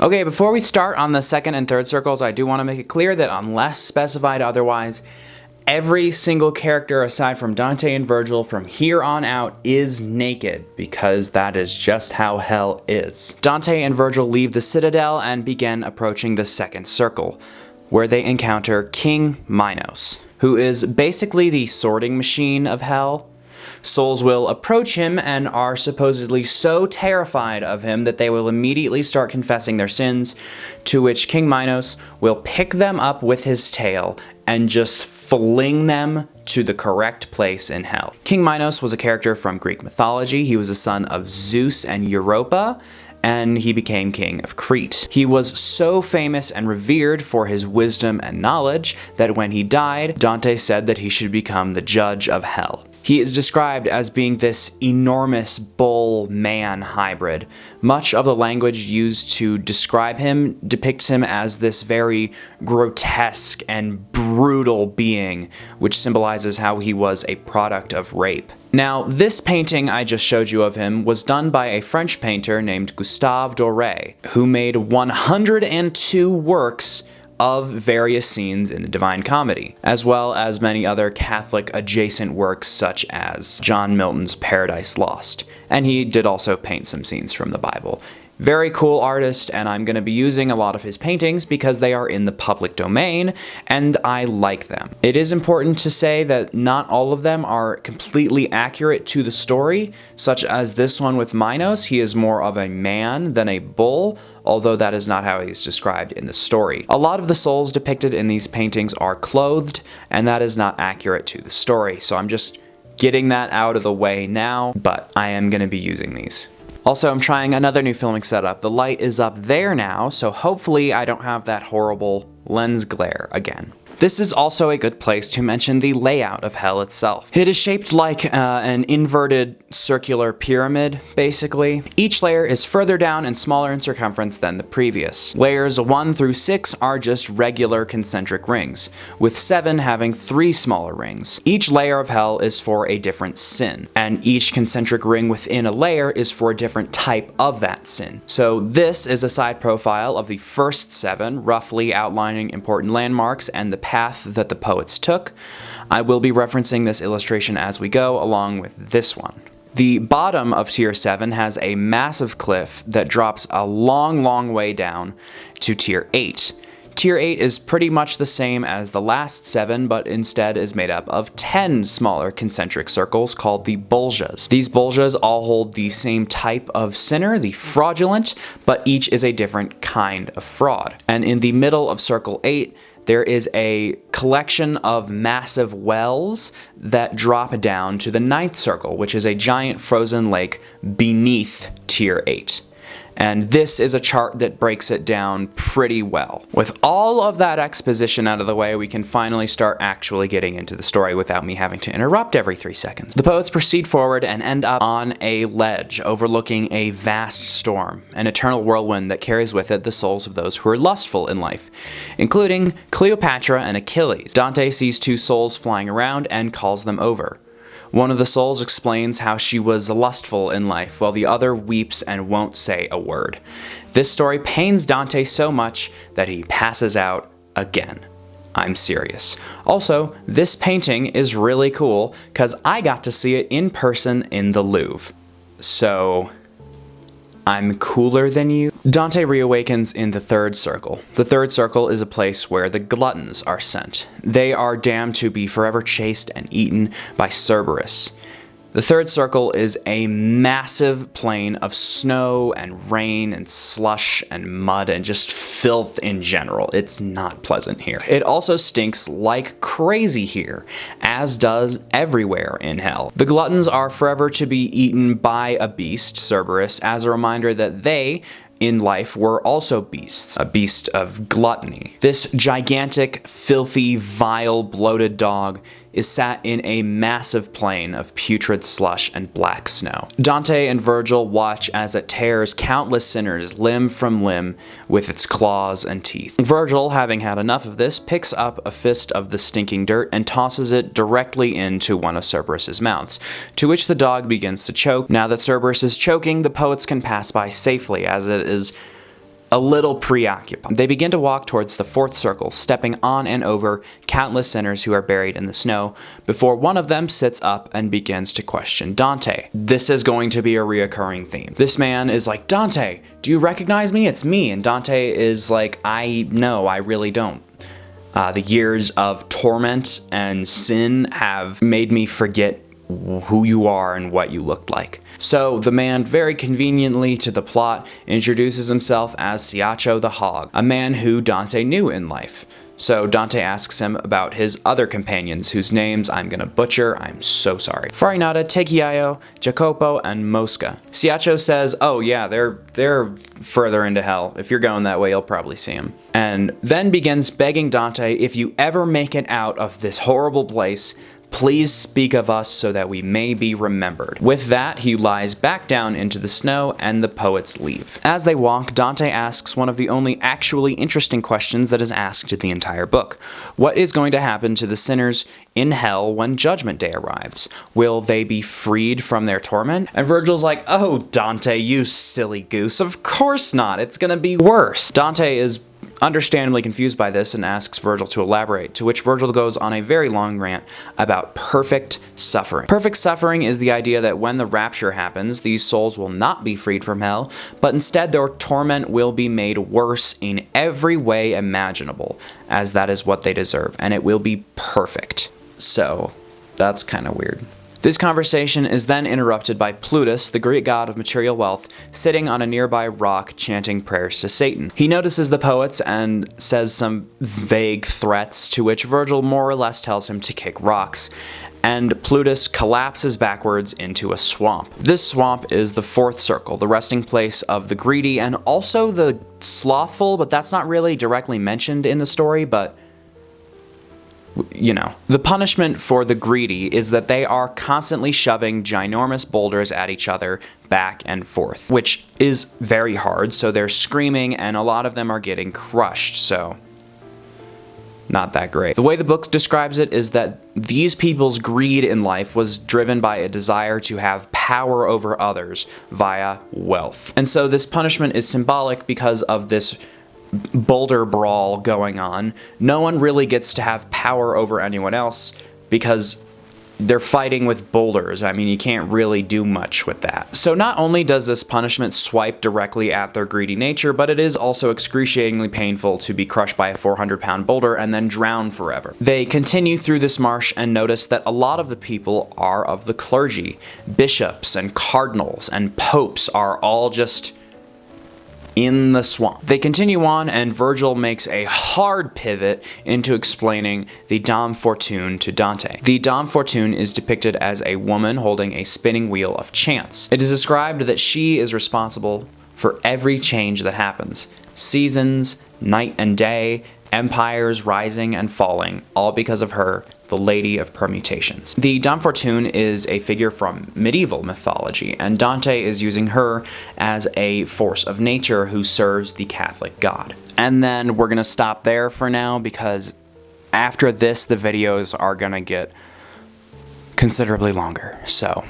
Okay, before we start on the second and third circles, I do want to make it clear that unless specified otherwise, every single character aside from Dante and Virgil from here on out is naked, because that is just how hell is. Dante and Virgil leave the citadel and begin approaching the second circle, where they encounter King Minos, who is basically the sorting machine of hell. Souls will approach him and are supposedly so terrified of him that they will immediately start confessing their sins, to which King Minos will pick them up with his tail and just fling them to the correct place in hell. King Minos was a character from Greek mythology. He was a son of Zeus and Europa, and he became king of Crete. He was so famous and revered for his wisdom and knowledge that when he died, Dante said that he should become the judge of hell. He is described as being this enormous bull-man hybrid. Much of the language used to describe him depicts him as this very grotesque and brutal being, which symbolizes how he was a product of rape. Now, this painting I just showed you of him was done by a French painter named Gustave Doré, who made 102 works of various scenes in the Divine Comedy, as well as many other Catholic adjacent works such as John Milton's Paradise Lost, and he did also paint some scenes from the Bible. Very cool artist, and I'm going to be using a lot of his paintings because they are in the public domain, and I like them. It is important to say that not all of them are completely accurate to the story, such as this one with Minos. He is more of a man than a bull, although that is not how he is described in the story. A lot of the souls depicted in these paintings are clothed, and that is not accurate to the story, so I'm just getting that out of the way now, but I am going to be using these. Also, I'm trying another new filming setup. The light is up there now, so hopefully I don't have that horrible lens glare again. This is also a good place to mention the layout of hell itself. It is shaped like an inverted circular pyramid, basically. Each layer is further down and smaller in circumference than the previous. Layers 1 through 6 are just regular concentric rings, with 7 having 3 smaller rings. Each layer of hell is for a different sin, and each concentric ring within a layer is for a different type of that sin. So this is a side profile of the first 7, roughly outlining important landmarks and the path that the poets took. I will be referencing this illustration as we go, along with this one. The bottom of Tier 7 has a massive cliff that drops a long way down to Tier 8. Tier 8 is pretty much the same as the last 7, but instead is made up of 10 smaller concentric circles called the buljas. These buljas all hold the same type of sinner, the fraudulent, but each is a different kind of fraud. And in the middle of Circle 8, there is a collection of massive wells that drop down to the 9th circle, which is a giant frozen lake beneath Tier 8. And this is a chart that breaks it down pretty well. With all of that exposition out of the way, we can finally start actually getting into the story without me having to interrupt every 3 seconds. The poets proceed forward and end up on a ledge overlooking a vast storm, an eternal whirlwind that carries with it the souls of those who are lustful in life, including Cleopatra and Achilles. Dante sees 2 souls flying around and calls them over. One of the souls explains how she was lustful in life, while the other weeps and won't say a word. This story pains Dante so much that he passes out again. I'm serious. Also, this painting is really cool because I got to see it in person in the Louvre. So, I'm cooler than you. Dante reawakens in the 3rd circle. The 3rd circle is a place where the gluttons are sent. They are damned to be forever chased and eaten by Cerberus. The 3rd circle is a massive plain of snow and rain and slush and mud and just filth in general. It's not pleasant here. It also stinks like crazy here, as does everywhere in hell. The gluttons are forever to be eaten by a beast, Cerberus, as a reminder that they, in life, were also beasts, a beast of gluttony. This gigantic, filthy, vile, bloated dog is sat in a massive plain of putrid slush and black snow. Dante and Virgil watch as it tears countless sinners limb from limb with its claws and teeth. Virgil, having had enough of this, picks up a fist of the stinking dirt and tosses it directly into one of Cerberus's mouths, to which the dog begins to choke. Now that Cerberus is choking, the poets can pass by safely, as it is a little preoccupied. They begin to walk towards the fourth circle, stepping on and over countless sinners who are buried in the snow, before one of them sits up and begins to question Dante. This is going to be a reoccurring theme. This man is like, "Dante, do you recognize me? It's me." And Dante is like, "No, I really don't. The years of torment and sin have made me forget who you are and what you looked like." So the man, very conveniently to the plot, introduces himself as Siacho the Hog, a man who Dante knew in life. So Dante asks him about his other companions, whose names I'm gonna butcher, I'm so sorry. Farinata, Tequiaio, Jacopo, and Mosca. Siacho says, "Oh yeah, they're further into hell. If you're going that way, you'll probably see them." And then begins begging Dante, "If you ever make it out of this horrible place, please speak of us so that we may be remembered." With that, he lies back down into the snow and the poets leave. As they walk, Dante asks one of the only actually interesting questions that is asked in the entire book. What is going to happen to the sinners in hell when Judgment Day arrives? Will they be freed from their torment? And Virgil's like, "Oh, Dante, you silly goose, of course not. It's gonna be worse." Dante is understandably confused by this and asks Virgil to elaborate, to which Virgil goes on a very long rant about perfect suffering. Perfect suffering is the idea that when the rapture happens, these souls will not be freed from hell, but instead their torment will be made worse in every way imaginable, as that is what they deserve, and it will be perfect. So, that's kind of weird. This conversation is then interrupted by Plutus, the Greek god of material wealth, sitting on a nearby rock chanting prayers to Satan. He notices the poets and says some vague threats, to which Virgil more or less tells him to kick rocks, and Plutus collapses backwards into a swamp. This swamp is the fourth circle, the resting place of the greedy and also the slothful, but that's not really directly mentioned in the story, but you know. The punishment for the greedy is that they are constantly shoving ginormous boulders at each other back and forth, which is very hard, so they're screaming and a lot of them are getting crushed, so not that great. The way the book describes it is that these people's greed in life was driven by a desire to have power over others via wealth. And so this punishment is symbolic because of this boulder brawl going on. No one really gets to have power over anyone else because they're fighting with boulders. I mean, you can't really do much with that. So not only does this punishment swipe directly at their greedy nature, but it is also excruciatingly painful to be crushed by a 400-pound boulder and then drown forever. They continue through this marsh and notice that a lot of the people are of the clergy. Bishops and cardinals and popes are all just in the swamp. They continue on and Virgil makes a hard pivot into explaining the Dame Fortune to Dante. The Dame Fortune is depicted as a woman holding a spinning wheel of chance. It is described that she is responsible for every change that happens. Seasons, night and day, empires rising and falling, all because of her, the Lady of Permutations. The Dame Fortune is a figure from medieval mythology, and Dante is using her as a force of nature who serves the Catholic God. And then we're gonna stop there for now, because after this, the videos are gonna get considerably longer, so